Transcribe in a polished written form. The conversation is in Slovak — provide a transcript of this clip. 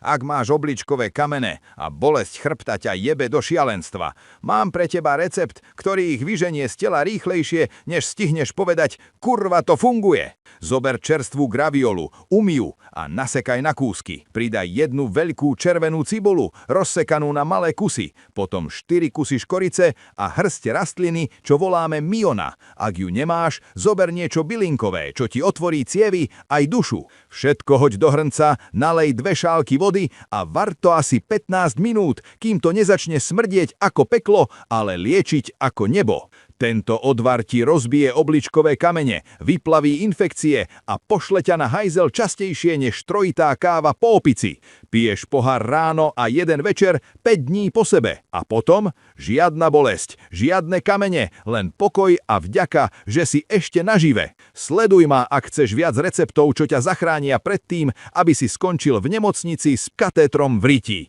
Ak máš obličkové kamene a bolesť chrbta ťa jebe do šialenstva, mám pre teba recept, ktorý ich vyženie z tela rýchlejšie, než stihneš povedať kurva to funguje. Zober čerstvú graviolu, umyj ju a nasekaj na kúsky. Pridaj jednu veľkú červenú cibulu, rozsekanú na malé kusy, potom 4 kusy škorice a hrst rastliny, čo voláme miona. Ak ju nemáš, zober niečo bylinkové, čo ti otvorí cievy aj dušu. Všetko hoď do hrnca, nalej 2 šálky vody a var to asi 15 minút, kým to nezačne smrdieť ako peklo, ale liečiť ako nebo. Tento odvar ti rozbije obličkové kamene, vyplaví infekcie a pošle ťa na hajzel častejšie než trojitá káva po opici. Piješ pohár ráno a jeden večer 5 dní po sebe. A potom žiadna bolesť, žiadne kamene, len pokoj a vďaka, že si ešte nažive. Sleduj ma, ak chceš viac receptov, čo ťa zachránia pred tým, aby si skončil v nemocnici s katétrom v ryti.